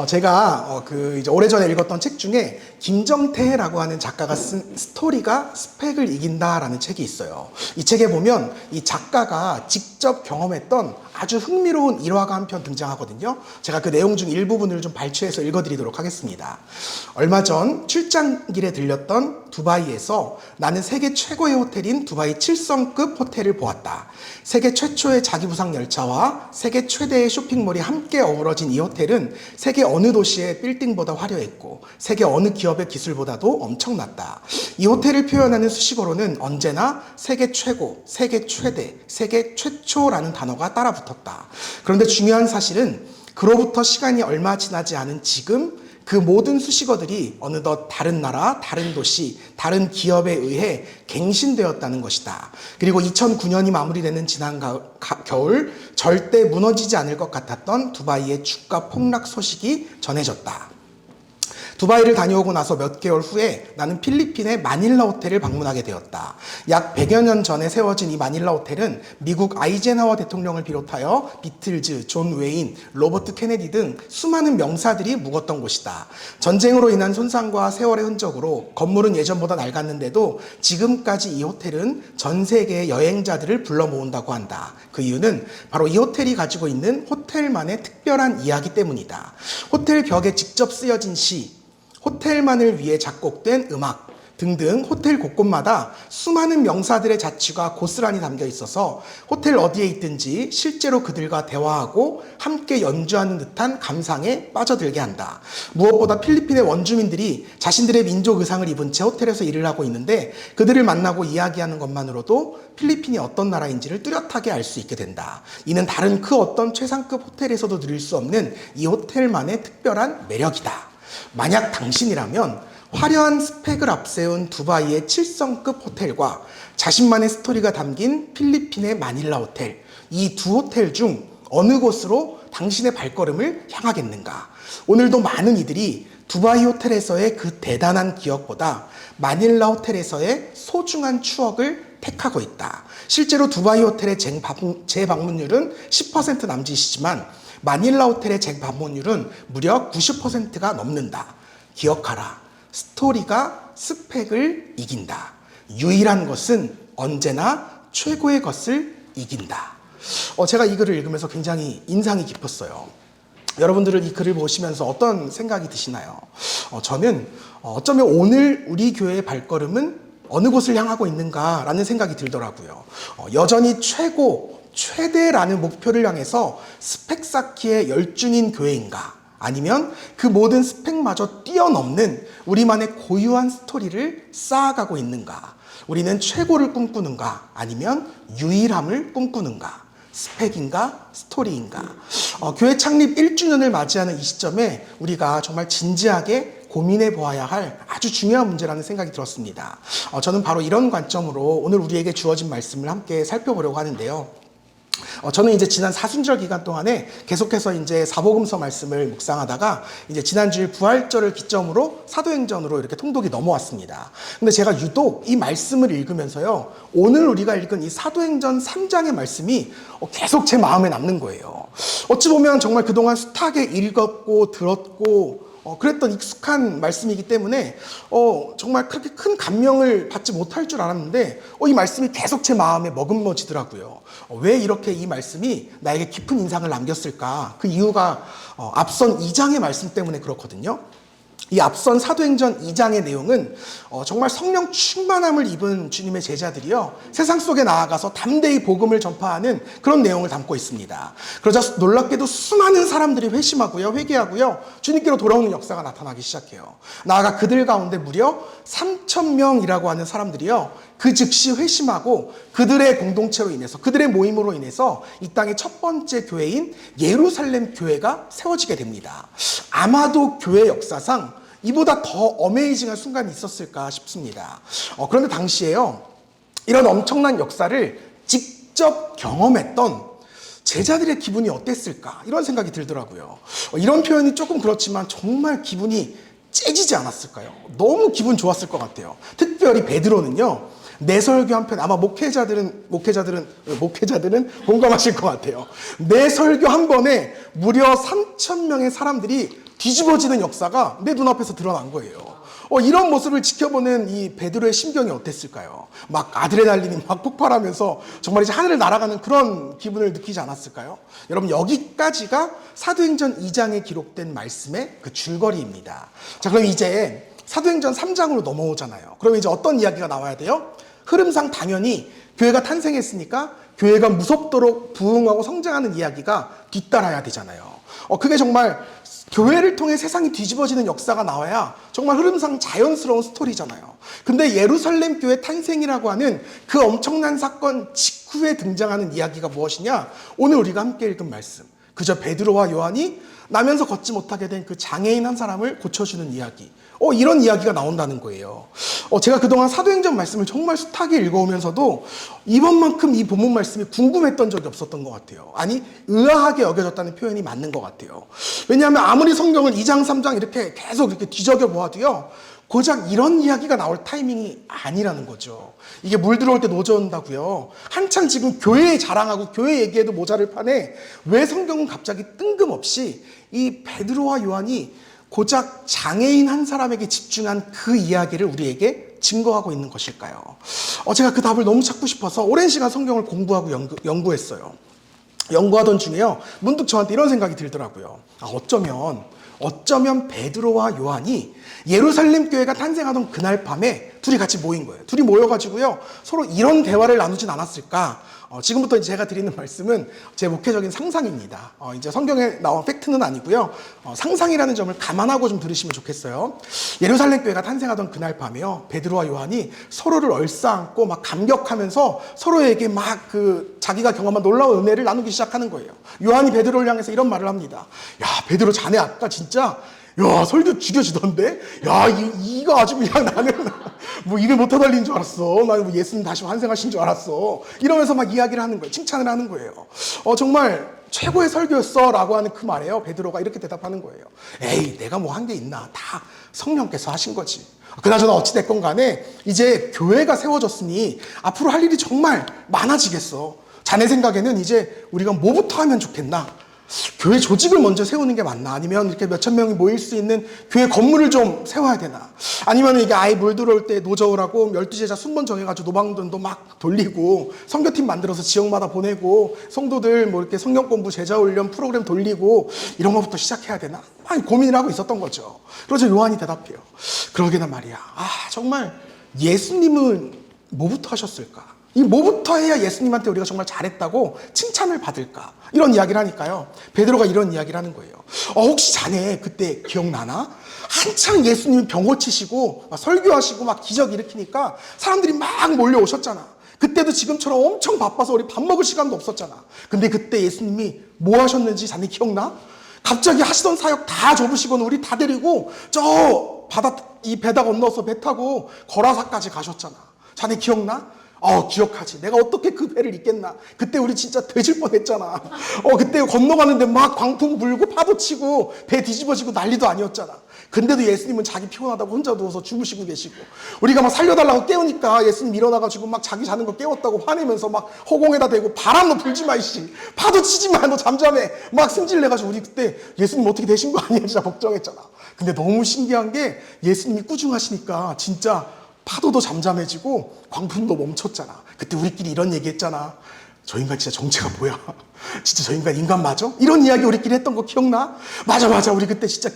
제가 이제 오래전에 읽었던 책 중에 김정태라고 하는 작가가 쓴 스토리가 스펙을 이긴다라는 책이 있어요. 이 책에 보면 이 작가가 직접 경험했던 아주 흥미로운 일화가 한 편 등장하거든요. 제가 그 내용 중 일부분을 좀 발췌해서 읽어드리도록 하겠습니다. 얼마 전 출장길에 들렸던 두바이에서 나는 세계 최고의 호텔인 두바이 7성급 호텔을 보았다. 세계 최초의 자기부상 열차와 세계 최대의 쇼핑몰이 함께 어우러진 이 호텔은 세계 어느 도시의 빌딩보다 화려했고 세계 어느 기업의 기술보다도 엄청났다. 이 호텔을 표현하는 수식어로는 언제나 세계 최고, 세계 최대, 세계 최초라는 단어가 따라 붙었다. 그런데 중요한 사실은 그로부터 시간이 얼마 지나지 않은 지금 그 모든 수식어들이 어느덧 다른 나라, 다른 도시, 다른 기업에 의해 갱신되었다는 것이다. 그리고 2009년이 마무리되는 지난 겨울 절대 무너지지 않을 것 같았던 두바이의 주가 폭락 소식이 전해졌다. 두바이를 다녀오고 나서 몇 개월 후에 나는 필리핀의 마닐라 호텔을 방문하게 되었다. 약 100여 년 전에 세워진 이 마닐라 호텔은 미국 아이젠하워 대통령을 비롯하여 비틀즈, 존 웨인, 로버트 케네디 등 수많은 명사들이 묵었던 곳이다. 전쟁으로 인한 손상과 세월의 흔적으로 건물은 예전보다 낡았는데도 지금까지 이 호텔은 전 세계의 여행자들을 불러 모은다고 한다. 그 이유는 바로 이 호텔이 가지고 있는 호텔만의 특별한 이야기 때문이다. 호텔 벽에 직접 쓰여진 시, 호텔만을 위해 작곡된 음악 등등 호텔 곳곳마다 수많은 명사들의 자취가 고스란히 담겨 있어서 호텔 어디에 있든지 실제로 그들과 대화하고 함께 연주하는 듯한 감상에 빠져들게 한다. 무엇보다 필리핀의 원주민들이 자신들의 민족 의상을 입은 채 호텔에서 일을 하고 있는데 그들을 만나고 이야기하는 것만으로도 필리핀이 어떤 나라인지를 뚜렷하게 알 수 있게 된다. 이는 다른 그 어떤 최상급 호텔에서도 누릴 수 없는 이 호텔만의 특별한 매력이다. 만약 당신이라면 화려한 스펙을 앞세운 두바이의 7성급 호텔과 자신만의 스토리가 담긴 필리핀의 마닐라 호텔, 이 두 호텔 중 어느 곳으로 당신의 발걸음을 향하겠는가? 오늘도 많은 이들이 두바이 호텔에서의 그 대단한 기억보다 마닐라 호텔에서의 소중한 추억을 택하고 있다. 실제로 두바이 호텔의 재방문율은 10% 남짓이지만 마닐라 호텔의 재방문율은 무려 90%가 넘는다. 기억하라. 스토리가 스펙을 이긴다. 유일한 것은 언제나 최고의 것을 이긴다. 제가 이 글을 읽으면서 굉장히 인상이 깊었어요. 여러분들은 이 글을 보시면서 어떤 생각이 드시나요? 저는 어쩌면 오늘 우리 교회의 발걸음은 어느 곳을 향하고 있는가라는 생각이 들더라고요. 여전히 최고, 최대라는 목표를 향해서 스펙 쌓기에 열중인 교회인가? 아니면 그 모든 스펙마저 뛰어넘는 우리만의 고유한 스토리를 쌓아가고 있는가? 우리는 최고를 꿈꾸는가? 아니면 유일함을 꿈꾸는가? 스펙인가? 스토리인가? 교회 창립 1주년을 맞이하는 이 시점에 우리가 정말 진지하게 고민해 보아야 할 아주 중요한 문제라는 생각이 들었습니다. 저는 바로 이런 관점으로 오늘 우리에게 주어진 말씀을 함께 살펴보려고 하는데요. 저는 이제 지난 사순절 기간 동안에 계속해서 이제 사복음서 말씀을 묵상하다가 이제 지난주일 부활절을 기점으로 사도행전으로 이렇게 통독이 넘어왔습니다. 근데 제가 유독 이 말씀을 읽으면서요, 오늘 우리가 읽은 이 사도행전 3장의 말씀이 계속 제 마음에 남는 거예요. 어찌 보면 정말 그동안 숱하게 읽었고 들었고 그랬던 익숙한 말씀이기 때문에 정말 그렇게 큰 감명을 받지 못할 줄 알았는데 이 말씀이 계속 제 마음에 머금러지더라고요. 왜 이렇게 이 말씀이 나에게 깊은 인상을 남겼을까? 그 이유가 앞선 2장의 말씀 때문에 그렇거든요. 이 앞선 사도행전 2장의 내용은 정말 성령 충만함을 입은 주님의 제자들이요, 세상 속에 나아가서 담대히 복음을 전파하는 그런 내용을 담고 있습니다. 그러자 놀랍게도 수많은 사람들이 회심하고요, 회개하고요, 주님께로 돌아오는 역사가 나타나기 시작해요. 나아가 그들 가운데 무려 3,000명이라고 하는 사람들이요, 그 즉시 회심하고 그들의 공동체로 인해서, 그들의 모임으로 인해서 이 땅의 첫 번째 교회인 예루살렘 교회가 세워지게 됩니다. 아마도 교회 역사상 이보다 더 어메이징한 순간이 있었을까 싶습니다. 그런데 당시에요, 이런 엄청난 역사를 직접 경험했던 제자들의 기분이 어땠을까? 이런 생각이 들더라고요. 이런 표현이 조금 그렇지만 정말 기분이 째지지 않았을까요? 너무 기분 좋았을 것 같아요. 특별히 베드로는요, 내 설교 한 편, 아마 목회자들은 공감하실 것 같아요. 내 설교 한 번에 무려 3,000명의 사람들이 뒤집어지는 역사가 내 눈앞에서 드러난 거예요. 이런 모습을 지켜보는 이 베드로의 심경이 어땠을까요? 막 아드레날린이 막 폭발하면서 정말 이제 하늘을 날아가는 그런 기분을 느끼지 않았을까요? 여러분, 여기까지가 사도행전 2장에 기록된 말씀의 그 줄거리입니다. 자, 그럼 이제 사도행전 3장으로 넘어오잖아요. 그럼 이제 어떤 이야기가 나와야 돼요? 흐름상 당연히 교회가 탄생했으니까 교회가 무섭도록 부흥하고 성장하는 이야기가 뒤따라야 되잖아요. 그게 정말 교회를 통해 세상이 뒤집어지는 역사가 나와야 정말 흐름상 자연스러운 스토리잖아요. 근데 예루살렘 교회 탄생이라고 하는 그 엄청난 사건 직후에 등장하는 이야기가 무엇이냐? 오늘 우리가 함께 읽은 말씀. 그저 베드로와 요한이 나면서 걷지 못하게 된 그 장애인 한 사람을 고쳐주는 이야기. 이런 이야기가 나온다는 거예요. 제가 그동안 사도행전 말씀을 정말 숱하게 읽어오면서도 이번만큼 이 본문 말씀이 궁금했던 적이 없었던 것 같아요. 아니, 의아하게 여겨졌다는 표현이 맞는 것 같아요. 왜냐하면 아무리 성경을 2장, 3장 이렇게 계속 이렇게 뒤적여 보아도요, 고작 이런 이야기가 나올 타이밍이 아니라는 거죠. 이게 물 들어올 때 노져온다고요. 한창 지금 교회 자랑하고 교회 얘기에도 모자를 파네. 왜 성경은 갑자기 뜬금없이 이 베드로와 요한이 고작 장애인 한 사람에게 집중한 그 이야기를 우리에게 증거하고 있는 것일까요? 제가 그 답을 너무 찾고 싶어서 오랜 시간 성경을 공부하고 연구했어요. 연구하던 중에요, 문득 저한테 이런 생각이 들더라고요. 어쩌면 베드로와 요한이 예루살렘 교회가 탄생하던 그날 밤에 둘이 같이 모인 거예요. 둘이 모여가지고요, 서로 이런 대화를 나누진 않았을까? 지금부터 제가 드리는 말씀은 제 목회적인 상상입니다. 이제 성경에 나온 팩트는 아니고요. 상상이라는 점을 감안하고 좀 들으시면 좋겠어요. 예루살렘 교회가 탄생하던 그날 밤에요, 베드로와 요한이 서로를 얼싸안고 막 감격하면서 서로에게 막 자기가 경험한 놀라운 은혜를 나누기 시작하는 거예요. 요한이 베드로를 향해서 이런 말을 합니다. 야, 베드로 자네 아까 진짜 설교 죽여지던데? 야, 이거 아주 그냥 나는 뭐 일을 못하달린줄 알았어. 나는 뭐 예수님 다시 환생하신 줄 알았어. 이러면서 막 이야기를 하는 거예요. 칭찬을 하는 거예요. 정말 최고의 설교였어 라고 하는 그 말에요, 베드로가 이렇게 대답하는 거예요. 에이, 내가 뭐 한 게 있나. 다 성령께서 하신 거지. 그나저나 어찌됐건 간에 이제 교회가 세워졌으니 앞으로 할 일이 정말 많아지겠어. 자네 생각에는 이제 우리가 뭐부터 하면 좋겠나? 교회 조직을 먼저 세우는 게 맞나? 아니면 이렇게 몇천 명이 모일 수 있는 교회 건물을 좀 세워야 되나? 아니면 이게 아예 물 들어올 때 노저우라고 12제자 순번 정해가지고 노방전도 막 돌리고 선교팀 만들어서 지역마다 보내고 성도들 뭐 이렇게 성경 공부 제자 훈련 프로그램 돌리고 이런 것부터 시작해야 되나? 많이 고민을 하고 있었던 거죠. 그래서 요한이 대답해요. 그러게나 말이야. 정말 예수님은 뭐부터 하셨을까? 이 뭐부터 해야 예수님한테 우리가 정말 잘했다고 칭찬을 받을까? 이런 이야기를 하니까요, 베드로가 이런 이야기를 하는 거예요. 혹시 자네 그때 기억나나? 한창 예수님이 병 고치시고 막 설교하시고 막 기적 일으키니까 사람들이 막 몰려오셨잖아. 그때도 지금처럼 엄청 바빠서 우리 밥 먹을 시간도 없었잖아. 근데 그때 예수님이 뭐 하셨는지 자네 기억나? 갑자기 하시던 사역 다 접으시고는 우리 다 데리고 저 배다 건너서 배 타고 거라사까지 가셨잖아. 자네 기억나? 기억하지. 내가 어떻게 그 배를 잇겠나. 그때 우리 진짜 되질 뻔했잖아. 그때 건너가는데 막 광풍 불고 파도 치고 배 뒤집어지고 난리도 아니었잖아. 근데도 예수님은 자기 피곤하다고 혼자 누워서 주무시고 계시고, 우리가 막 살려달라고 깨우니까 예수님 일어나가지고 막 자기 자는 거 깨웠다고 화내면서 막 허공에다 대고 바람 너 불지 마 이씨, 파도 치지 마, 너 잠잠해 막 승질내가지고 우리 그때 예수님 어떻게 되신 거 아니야 진짜 걱정했잖아. 근데 너무 신기한 게 예수님이 꾸중하시니까 진짜 파도도 잠잠해지고 광풍도 멈췄잖아. 그때 우리끼리 이런 얘기 했잖아. 저 인간 진짜 정체가 뭐야? 진짜 저 인간 맞아? 이런 이야기 우리끼리 했던 거 기억나? 맞아. 우리 그때 진짜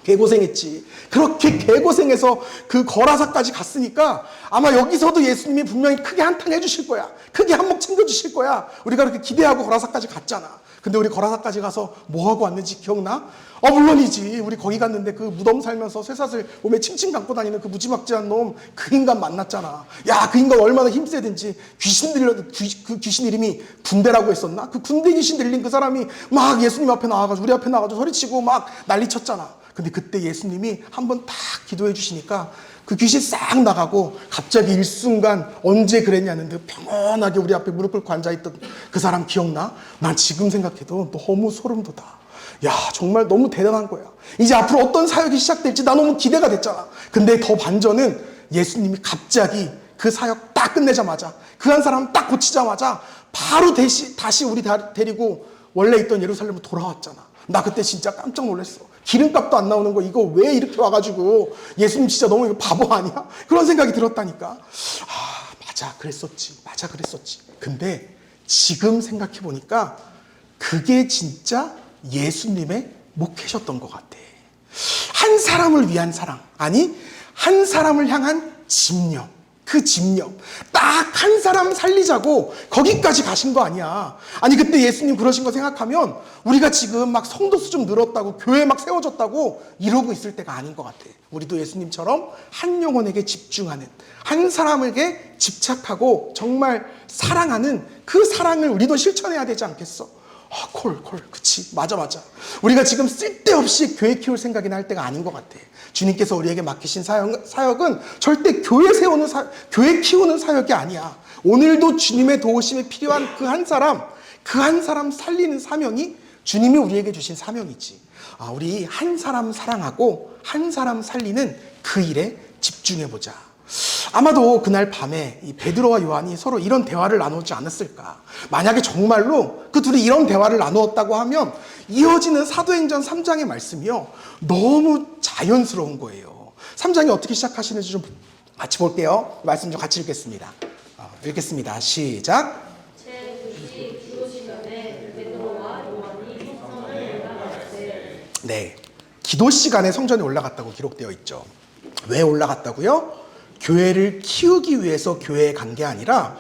개고생했지. 그렇게 개고생해서 그 거라사까지 갔으니까 아마 여기서도 예수님이 분명히 크게 한탕 해주실 거야. 크게 한몫 챙겨주실 거야. 우리가 그렇게 기대하고 거라사까지 갔잖아. 근데 우리 거라사까지 가서 뭐 하고 왔는지 기억나? 물론이지. 우리 거기 갔는데 그 무덤 살면서 쇠사슬 몸에 칭칭 감고 다니는 그 무지막지한 놈, 그 인간 만났잖아. 야, 그 인간 얼마나 힘세든지 그 귀신 이름이 군대라고 했었나? 그 군대 귀신 들린 그 사람이 막 예수님 앞에 나와가지고 우리 앞에 나와가지고 소리치고 막 난리쳤잖아. 근데 그때 예수님이 한번 딱 기도해 주시니까 그 귀신 싹 나가고 갑자기 일순간 언제 그랬냐는데 평온하게 우리 앞에 무릎 꿇고 앉아있던 그 사람 기억나? 난 지금 생각해도 너무 소름 돋아. 야, 정말 너무 대단한 거야. 이제 앞으로 어떤 사역이 시작될지 나 너무 기대가 됐잖아. 근데 더 반전은 예수님이 갑자기 그 사역 딱 끝내자마자, 그 한 사람 딱 고치자마자 바로 다시 우리 데리고 원래 있던 예루살렘으로 돌아왔잖아. 나 그때 진짜 깜짝 놀랐어. 기름값도 안 나오는 거 이거 왜 이렇게 와가지고 예수님 진짜 너무 이거 바보 아니야? 그런 생각이 들었다니까. 맞아 그랬었지. 근데 지금 생각해 보니까 그게 진짜 예수님의 목회셨던 것 같아. 한 사람을 위한 사랑, 아니 한 사람을 향한 집념, 그 집념, 딱 한 사람 살리자고 거기까지 가신 거 아니야. 아니 그때 예수님 그러신 거 생각하면 우리가 지금 막 성도 수 좀 늘었다고, 교회 막 세워졌다고 이러고 있을 때가 아닌 것 같아. 우리도 예수님처럼 한 영혼에게 집중하는, 한 사람에게 집착하고 정말 사랑하는 그 사랑을 우리도 실천해야 되지 않겠어? 그치, 맞아. 우리가 지금 쓸데없이 교회 키울 생각이나 할 때가 아닌 것 같아. 주님께서 우리에게 맡기신 사역은 절대 교회 키우는 사역이 아니야. 오늘도 주님의 도우심이 필요한 그 한 사람 살리는 사명이 주님이 우리에게 주신 사명이지. 우리 한 사람 사랑하고 한 사람 살리는 그 일에 집중해보자. 아마도 그날 밤에 이 베드로와 요한이 서로 이런 대화를 나누지 않았을까. 만약에 정말로 그 둘이 이런 대화를 나누었다고 하면 이어지는 사도행전 3장의 말씀이요, 너무 자연스러운 거예요. 3장이 어떻게 시작하시는지 좀 같이 볼게요. 말씀 좀 같이 읽겠습니다. 읽겠습니다. 시작. 네, 기도 시간에 성전에 올라갔다고 기록되어 있죠. 왜 올라갔다고요? 교회를 키우기 위해서 교회에 간 게 아니라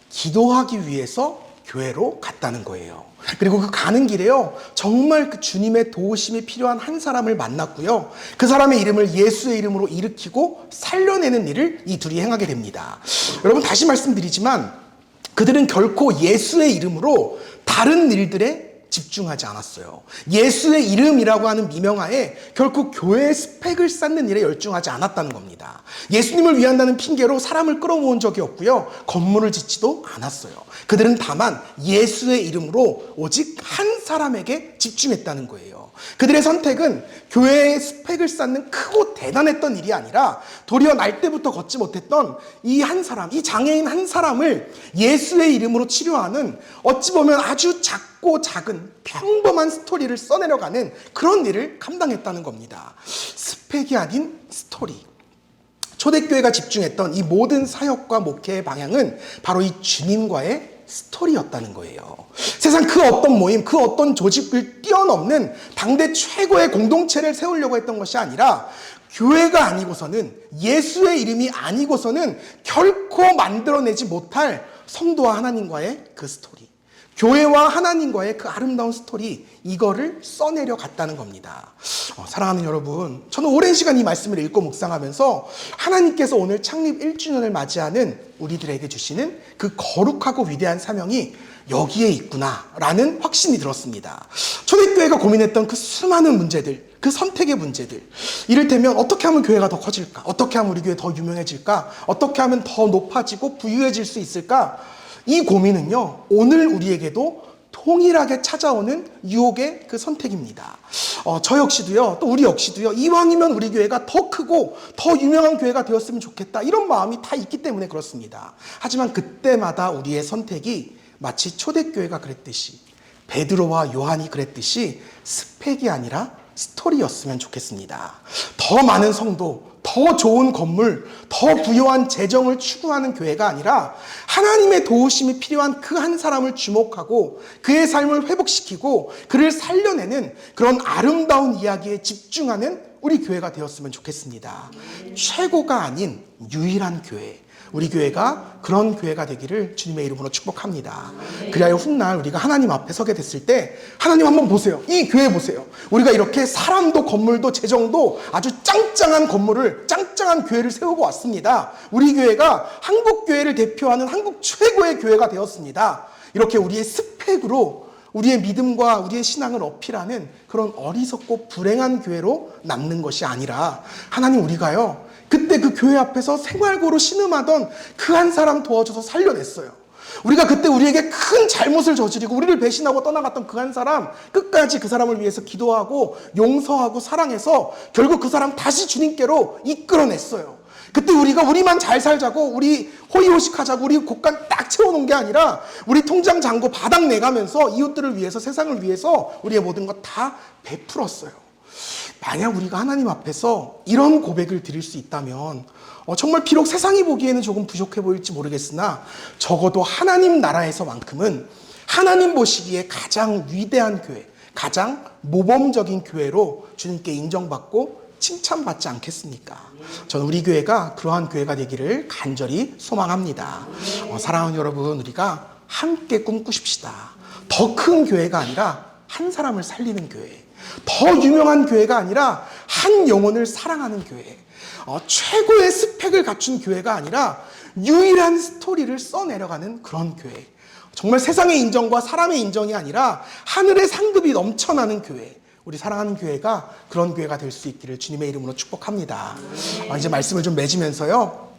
기도하기 위해서 교회로 갔다는 거예요. 그리고 그 가는 길에요, 정말 그 주님의 도우심이 필요한 한 사람을 만났고요, 그 사람의 이름을 예수의 이름으로 일으키고 살려내는 일을 이 둘이 행하게 됩니다. 여러분, 다시 말씀드리지만 그들은 결코 예수의 이름으로 다른 일들에 집중하지 않았어요. 예수의 이름이라고 하는 미명하에 결코 교회의 스펙을 쌓는 일에 열중하지 않았다는 겁니다. 예수님을 위한다는 핑계로 사람을 끌어모은 적이 없고요, 건물을 짓지도 않았어요. 그들은 다만 예수의 이름으로 오직 한 사람에게 집중했다는 거예요. 그들의 선택은 교회의 스펙을 쌓는 크고 대단했던 일이 아니라 도리어 날 때부터 걷지 못했던 이 한 사람, 이 장애인 한 사람을 예수의 이름으로 치료하는, 어찌 보면 아주 작고 작은 평범한 스토리를 써내려가는 그런 일을 감당했다는 겁니다. 스펙이 아닌 스토리. 초대교회가 집중했던 이 모든 사역과 목회의 방향은 바로 이 주님과의 스토리였다는 거예요. 세상 그 어떤 모임, 그 어떤 조직을 뛰어넘는 당대 최고의 공동체를 세우려고 했던 것이 아니라 교회가 아니고서는, 예수의 이름이 아니고서는 결코 만들어내지 못할 성도와 하나님과의 그 스토리, 교회와 하나님과의 그 아름다운 스토리, 이거를 써내려 갔다는 겁니다. 사랑하는 여러분, 저는 오랜 시간 이 말씀을 읽고 묵상하면서 하나님께서 오늘 창립 1주년을 맞이하는 우리들에게 주시는 그 거룩하고 위대한 사명이 여기에 있구나라는 확신이 들었습니다. 초대교회가 고민했던 그 수많은 문제들, 그 선택의 문제들, 이를테면 어떻게 하면 교회가 더 커질까? 어떻게 하면 우리 교회 더 유명해질까? 어떻게 하면 더 높아지고 부유해질 수 있을까? 이 고민은요, 오늘 우리에게도 동일하게 찾아오는 유혹의 그 선택입니다. 저 역시도요, 또 우리 역시도요, 이왕이면 우리 교회가 더 크고 더 유명한 교회가 되었으면 좋겠다, 이런 마음이 다 있기 때문에 그렇습니다. 하지만 그때마다 우리의 선택이 마치 초대교회가 그랬듯이, 베드로와 요한이 그랬듯이 스펙이 아니라 스토리였으면 좋겠습니다. 더 많은 성도, 더 좋은 건물, 더 부유한 재정을 추구하는 교회가 아니라 하나님의 도우심이 필요한 그 한 사람을 주목하고 그의 삶을 회복시키고 그를 살려내는 그런 아름다운 이야기에 집중하는 우리 교회가 되었으면 좋겠습니다. 최고가 아닌 유일한 교회, 우리 교회가 그런 교회가 되기를 주님의 이름으로 축복합니다. 그리하여 훗날 우리가 하나님 앞에 서게 됐을 때, 하나님 한번 보세요. 이 교회 보세요. 우리가 이렇게 사람도 건물도 재정도 아주 짱짱한 건물을, 짱짱한 교회를 세우고 왔습니다. 우리 교회가 한국 교회를 대표하는 한국 최고의 교회가 되었습니다. 이렇게 우리의 스펙으로 우리의 믿음과 우리의 신앙을 어필하는 그런 어리석고 불행한 교회로 남는 것이 아니라, 하나님, 우리가요, 그때 그 교회 앞에서 생활고로 신음하던 그 한 사람 도와줘서 살려냈어요. 우리가 그때 우리에게 큰 잘못을 저지르고 우리를 배신하고 떠나갔던 그 한 사람, 끝까지 그 사람을 위해서 기도하고 용서하고 사랑해서 결국 그 사람 다시 주님께로 이끌어냈어요. 그때 우리가 우리만 잘 살자고, 우리 호의호식하자고, 우리 곳간 딱 채워놓은 게 아니라 우리 통장 잔고 바닥 내가면서 이웃들을 위해서, 세상을 위해서 우리의 모든 것 다 베풀었어요. 만약 우리가 하나님 앞에서 이런 고백을 드릴 수 있다면 정말 비록 세상이 보기에는 조금 부족해 보일지 모르겠으나 적어도 하나님 나라에서만큼은 하나님 보시기에 가장 위대한 교회, 가장 모범적인 교회로 주님께 인정받고 칭찬받지 않겠습니까? 저는 우리 교회가 그러한 교회가 되기를 간절히 소망합니다. 사랑하는 여러분, 우리가 함께 꿈꾸십시다. 더 큰 교회가 아니라 한 사람을 살리는 교회, 더 유명한 교회가 아니라 한 영혼을 사랑하는 교회, 최고의 스펙을 갖춘 교회가 아니라 유일한 스토리를 써내려가는 그런 교회, 정말 세상의 인정과 사람의 인정이 아니라 하늘의 상급이 넘쳐나는 교회, 우리 사랑하는 교회가 그런 교회가 될 수 있기를 주님의 이름으로 축복합니다. 이제 말씀을 좀 맺으면서요,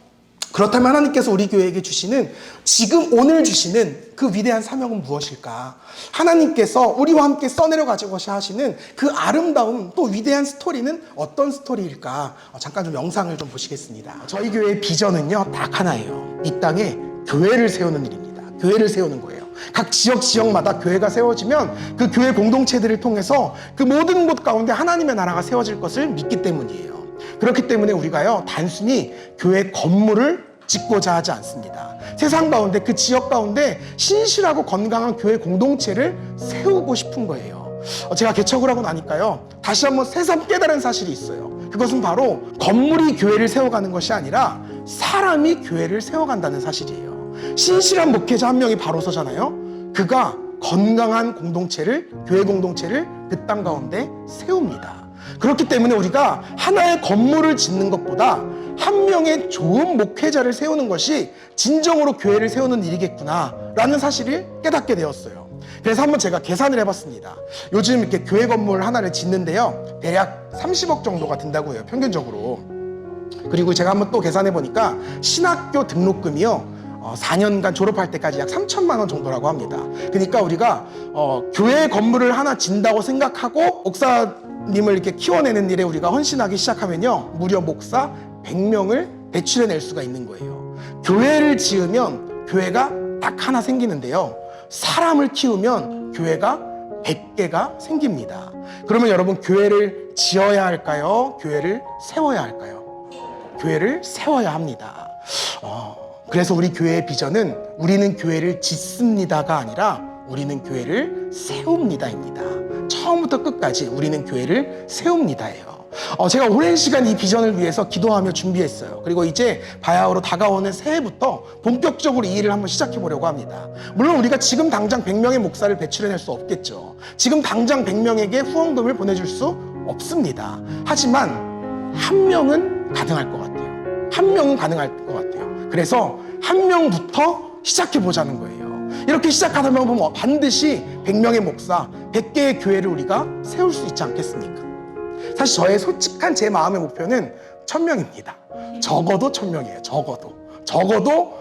그렇다면 하나님께서 우리 교회에게 주시는, 지금 오늘 주시는 그 위대한 사명은 무엇일까? 하나님께서 우리와 함께 써내려 가지고 하시는 그 아름다운 또 위대한 스토리는 어떤 스토리일까? 잠깐 좀 영상을 좀 보시겠습니다. 저희 교회의 비전은요, 딱 하나예요. 이 땅에 교회를 세우는 일입니다. 교회를 세우는 거예요. 각 지역마다 교회가 세워지면 그 교회 공동체들을 통해서 그 모든 곳 가운데 하나님의 나라가 세워질 것을 믿기 때문이에요. 그렇기 때문에 우리가요, 단순히 교회 건물을 짓고자 하지 않습니다. 세상 가운데, 그 지역 가운데 신실하고 건강한 교회 공동체를 세우고 싶은 거예요. 제가 개척을 하고 나니까요, 다시 한번 새삼 깨달은 사실이 있어요. 그것은 바로 건물이 교회를 세워가는 것이 아니라 사람이 교회를 세워간다는 사실이에요. 신실한 목회자 한 명이 바로 서잖아요. 그가 건강한 공동체를, 교회 공동체를 그 땅 가운데 세웁니다. 그렇기 때문에 우리가 하나의 건물을 짓는 것보다 한 명의 좋은 목회자를 세우는 것이 진정으로 교회를 세우는 일이겠구나 라는 사실을 깨닫게 되었어요. 그래서 한번 제가 계산을 해봤습니다. 요즘 이렇게 교회 건물 하나를 짓는데요, 대략 30억 정도가 든다고 해요, 평균적으로. 그리고 제가 한번 또 계산해 보니까 신학교 등록금이요, 4년간 졸업할 때까지 약 3천만 원 정도라고 합니다. 그러니까 우리가 교회 건물을 하나 짓는다고 생각하고 목사님을 이렇게 키워내는 일에 우리가 헌신하기 시작하면요, 무려 목사 100명을 배출해낼 수가 있는 거예요. 교회를 지으면 교회가 딱 하나 생기는데요, 사람을 키우면 교회가 100개가 생깁니다. 그러면 여러분, 교회를 지어야 할까요? 교회를 세워야 할까요? 교회를 세워야 합니다. 그래서 우리 교회의 비전은 우리는 교회를 짓습니다가 아니라 우리는 교회를 세웁니다입니다. 처음부터 끝까지 우리는 교회를 세웁니다예요. 제가 오랜 시간 이 비전을 위해서 기도하며 준비했어요. 그리고 이제 바야흐로 다가오는 새해부터 본격적으로 이 일을 한번 시작해 보려고 합니다. 물론 우리가 지금 당장 100명의 목사를 배출해낼 수 없겠죠. 지금 당장 100명에게 후원금을 보내줄 수 없습니다. 하지만 한 명은 가능할 것 같아요. 한 명은 가능할 것 같아요. 그래서 한 명부터 시작해 보자는 거예요. 이렇게 시작하다 보면 반드시 100명의 목사, 100개의 교회를 우리가 세울 수 있지 않겠습니까? 사실 저의 솔직한 제 마음의 목표는 1000명입니다. 적어도 1000명이에요. 적어도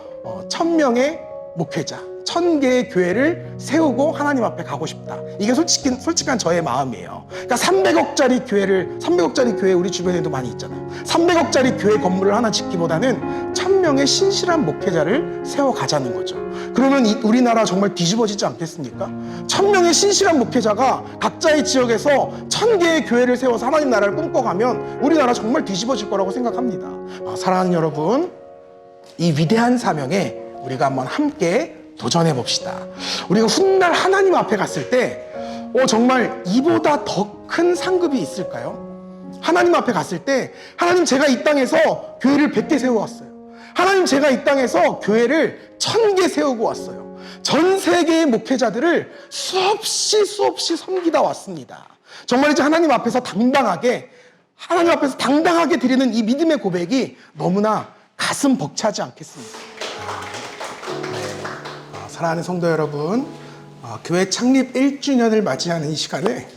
1000명의 목회자, 1000개의 교회를 세우고 하나님 앞에 가고 싶다. 이게 솔직한 저의 마음이에요. 그러니까 300억짜리 교회 우리 주변에도 많이 있잖아요. 300억짜리 교회 건물을 하나 짓기보다는 1000명의 신실한 목회자를 세워가자는 거죠. 그러면 우리나라 정말 뒤집어지지 않겠습니까? 1000명의 신실한 목회자가 각자의 지역에서 1000개의 교회를 세워서 하나님 나라를 꿈꿔가면 우리나라 정말 뒤집어질 거라고 생각합니다. 사랑하는 여러분, 이 위대한 사명에 우리가 한번 함께 도전해 봅시다. 우리가 훗날 하나님 앞에 갔을 때 정말 이보다 더 큰 상급이 있을까요? 하나님 앞에 갔을 때, 하나님, 제가 이 땅에서 교회를 100개 세워왔어요. 하나님, 제가 이 땅에서 교회를 1000개 세우고 왔어요. 전 세계의 목회자들을 수없이 섬기다 왔습니다. 정말 이제 하나님 앞에서 당당하게 드리는 이 믿음의 고백이 너무나 가슴 벅차지 않겠습니까? 사랑하는 성도 여러분, 교회 창립 1주년을 맞이하는 이 시간에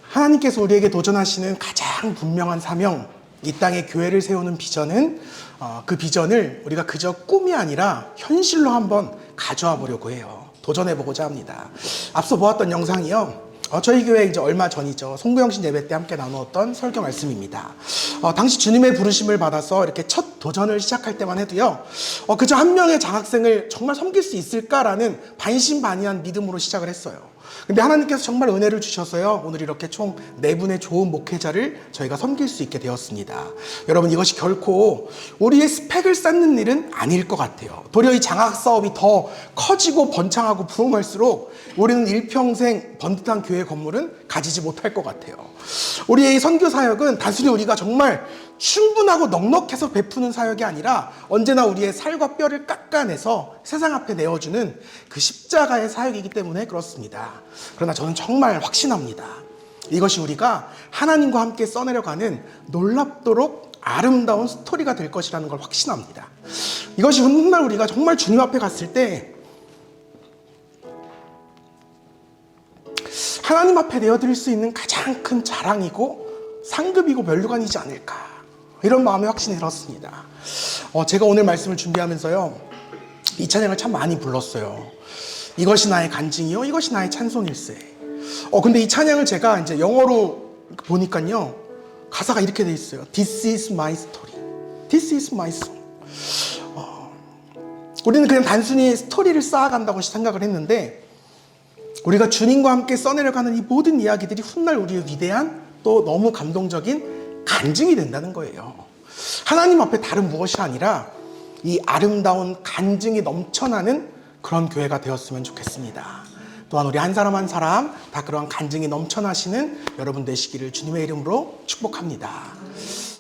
하나님께서 우리에게 도전하시는 가장 분명한 사명, 이 땅에 교회를 세우는 비전은 그 비전을 우리가 그저 꿈이 아니라 현실로 한번 가져와 보려고 해요. 도전해 보고자 합니다. 앞서 보았던 영상이요, 저희 교회 이제 얼마 전이죠. 송구영신 예배 때 함께 나누었던 설교 말씀입니다. 당시 주님의 부르심을 받아서 이렇게 첫 도전을 시작할 때만 해도요. 그저 한 명의 장학생을 정말 섬길 수 있을까라는 반신반의한 믿음으로 시작을 했어요. 근데 하나님께서 정말 은혜를 주셔서요. 오늘 이렇게 총 4분의 좋은 목회자를 저희가 섬길 수 있게 되었습니다. 여러분, 이것이 결코 우리의 스펙을 쌓는 일은 아닐 것 같아요. 도리어 이 장학 사업이 더 커지고 번창하고 부흥할수록 우리는 일평생 번듯한 교회 건물은 가지지 못할 것 같아요. 우리의 이 선교 사역은 단순히 우리가 정말 충분하고 넉넉해서 베푸는 사역이 아니라 언제나 우리의 살과 뼈를 깎아내서 세상 앞에 내어주는 그 십자가의 사역이기 때문에 그렇습니다. 그러나 저는 정말 확신합니다. 이것이 우리가 하나님과 함께 써내려가는 놀랍도록 아름다운 스토리가 될 것이라는 걸 확신합니다. 이것이 훗날 우리가 정말 주님 앞에 갔을 때 하나님 앞에 내어드릴 수 있는 가장 큰 자랑이고 상급이고 면류관이지 않을까, 이런 마음의 확신이 들었습니다. 제가 오늘 말씀을 준비하면서요, 이 찬양을 참 많이 불렀어요. 이것이 나의 간증이요, 이것이 나의 찬송일세. 근데 이 찬양을 제가 이제 영어로 보니까요, 가사가 이렇게 돼 있어요. This is my story. This is my song. 우리는 그냥 단순히 스토리를 쌓아간다고 생각을 했는데, 우리가 주님과 함께 써내려가는 이 모든 이야기들이 훗날 우리의 위대한 또 너무 감동적인 간증이 된다는 거예요. 하나님 앞에 다른 무엇이 아니라 이 아름다운 간증이 넘쳐나는 그런 교회가 되었으면 좋겠습니다. 또한 우리 한 사람 한 사람 다 그러한 간증이 넘쳐나시는 여러분 되시기를 주님의 이름으로 축복합니다.